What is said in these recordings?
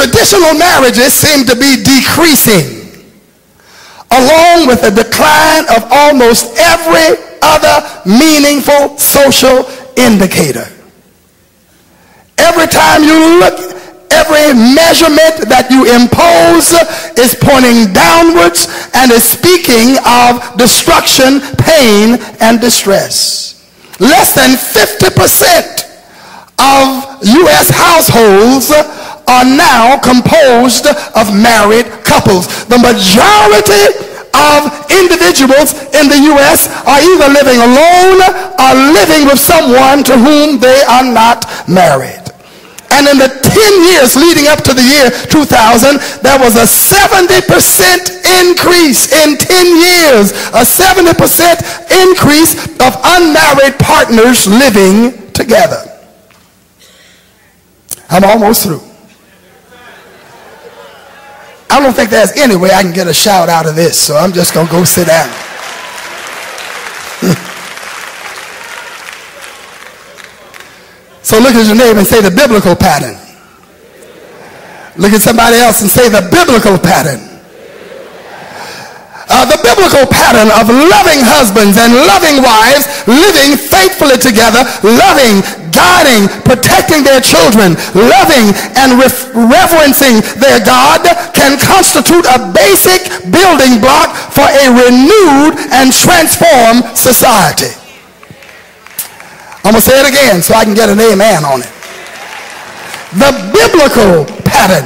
traditional marriages seem to be decreasing, along with the decline of almost every other meaningful social indicator. Every time you look, every measurement that you impose is pointing downwards and is speaking of destruction, pain, and distress. Less than 50% of U.S. households are now composed of married couples. The majority of individuals in the U.S. are either living alone or living with someone to whom they are not married. And in the 10 years leading up to the year 2000, there was a 70% increase in 10 years, a 70% increase of unmarried partners living together. I'm almost through. I don't think there's any way I can get a shout out of this, so I'm just going to go sit down. So look at your neighbor and say the biblical pattern. Look at somebody else and say the biblical pattern. The biblical pattern of loving husbands and loving wives, living faithfully together, loving, guiding, protecting their children, loving and reverencing their God can constitute a basic building block for a renewed and transformed society. I'm going to say it again so I can get an amen on it. The biblical pattern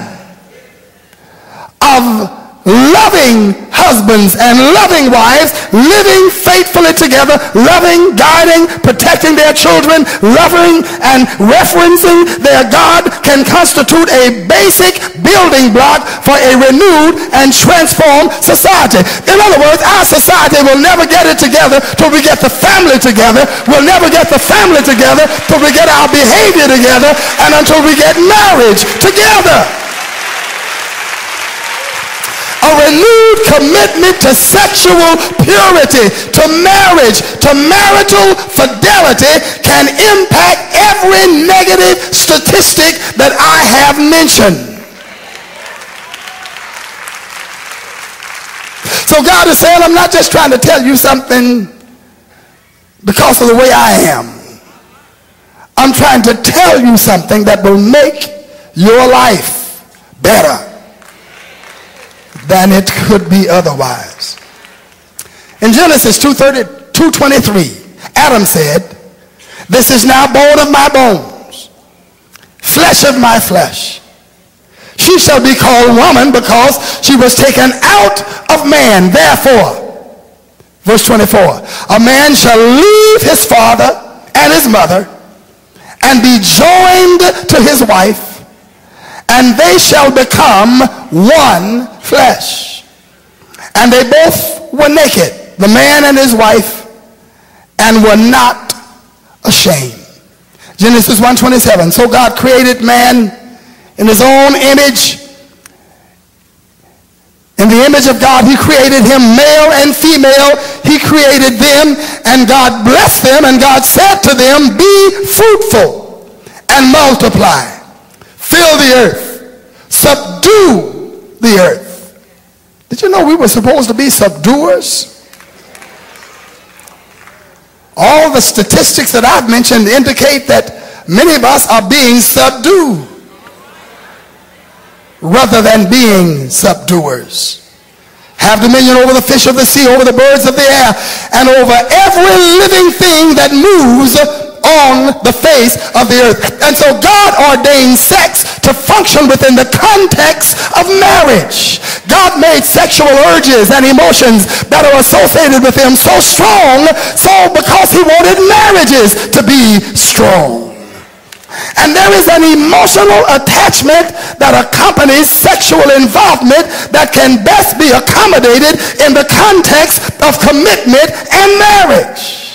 of loving husbands and loving wives, living faithfully together, loving, guiding, protecting their children, loving and referencing their God can constitute a basic building block for a renewed and transformed society. In other words, our society will never get it together till we get the family together. We'll never get the family together till we get our behavior together and until we get marriage together. A renewed commitment to sexual purity, to marriage, to marital fidelity can impact every negative statistic that I have mentioned. So God is saying, I'm not just trying to tell you something because of the way I am. I'm trying to tell you something that will make your life better than it could be otherwise. In Genesis 2:23, Adam said, this is now bone of my bones, flesh of my flesh. She shall be called woman because she was taken out of man. Therefore, verse 24, a man shall leave his father and his mother and be joined to his wife, and they shall become one flesh. And they both were naked, the man and his wife, and were not ashamed. Genesis 1:27. So God created man in his own image. In the image of God, he created him, male and female. He created them, and God blessed them, and God said to them, be fruitful and multiply. Fill the earth. Subdue the earth. Did you know we were supposed to be subduers? All the statistics that I've mentioned indicate that many of us are being subdued rather than being subduers. Have dominion over the fish of the sea, over the birds of the air, and over every living thing that moves on the face of the earth. And so God ordained sex to function within the context of marriage. God made sexual urges and emotions that are associated with him so strong, so because he wanted marriages to be strong. And there is an emotional attachment that accompanies sexual involvement that can best be accommodated in the context of commitment and marriage.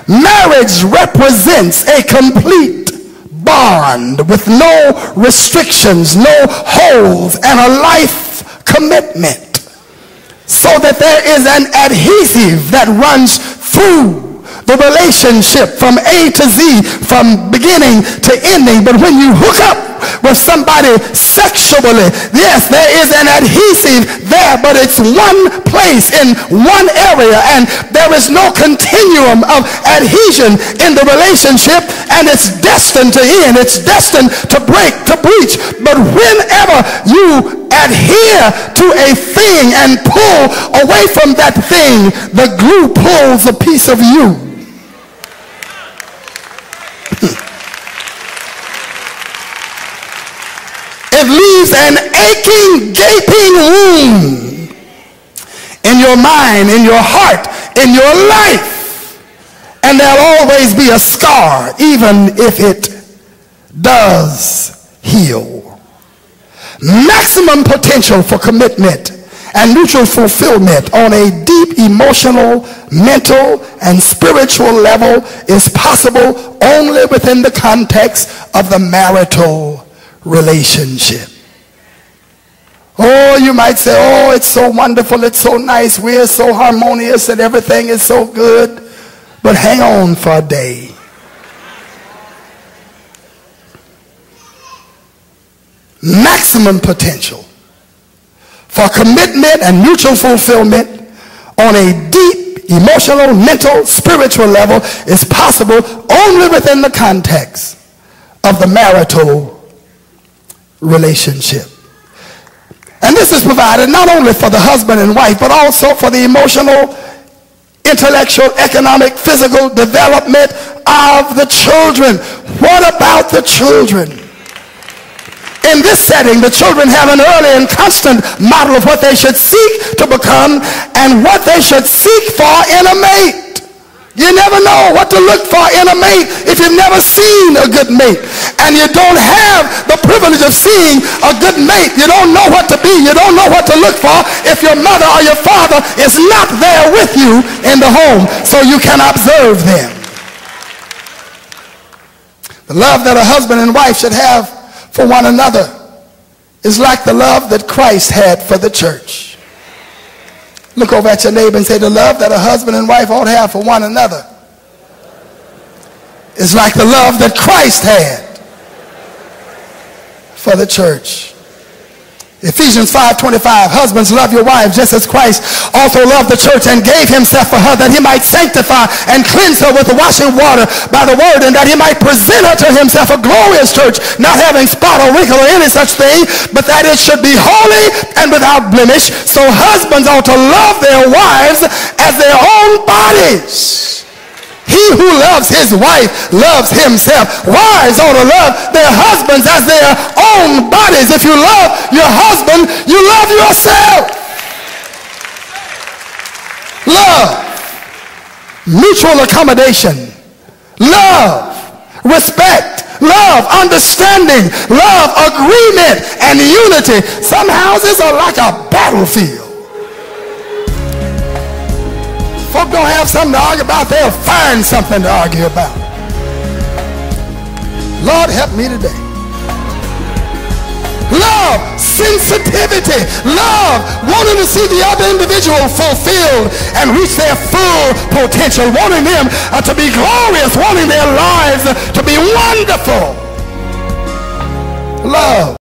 Marriage represents a complete bond with no restrictions, no holds, and a life commitment, so that there is an adhesive that runs through the relationship from A to Z, from beginning to ending. But when you hook up with somebody sexually, yes, there is an adhesive there, but it's one place in one area, and there is no continuum of adhesion in the relationship, and it's destined to end. It's destined to break, to breach. But whenever you adhere to a thing and pull away from that thing, the glue pulls a piece of you. It leaves an aching, gaping wound in your mind, in your heart, in your life. And there'll always be a scar, even if it does heal. Maximum potential for commitment and mutual fulfillment on a deep emotional, mental, and spiritual level is possible only within the context of the marital relationship. Oh, you might say, oh, it's so wonderful, it's so nice, we're so harmonious and everything is so good. But hang on for a day. Maximum potential for commitment and mutual fulfillment on a deep emotional, mental, spiritual level is possible only within the context of the marital relationship. And this is provided not only for the husband and wife, but also for the emotional, intellectual, economic, physical development of the children. What about the children? In this setting, the children have an early and constant model of what they should seek to become and what they should seek for in a mate. You never know what to look for in a mate if you've never seen a good mate. And you don't have the privilege of seeing a good mate. You don't know what to be. You don't know what to look for if your mother or your father is not there with you in the home so you can observe them. The love that a husband and wife should have for one another is like the love that Christ had for the church. Look over at your neighbor and say, the love that a husband and wife ought to have for one another is like the love that Christ had for the church. Ephesians 5:25, husbands, love your wives just as Christ also loved the church and gave himself for her, that he might sanctify and cleanse her with the washing water by the word, and that he might present her to himself a glorious church, not having spot or wrinkle or any such thing, but that it should be holy and without blemish. So husbands ought to love their wives as their own bodies. He who loves his wife loves himself. Wives ought to love their husbands as their own bodies. If you love your husband, you love yourself. Love, mutual accommodation, love, respect, love, understanding, love, agreement, and unity. Some houses are like a battlefield. Folk don't have something to argue about, they'll find something to argue about. Lord, help me today. Love, sensitivity, love, wanting to see the other individual fulfilled and reach their full potential, wanting them to be glorious, wanting their lives to be wonderful. Love.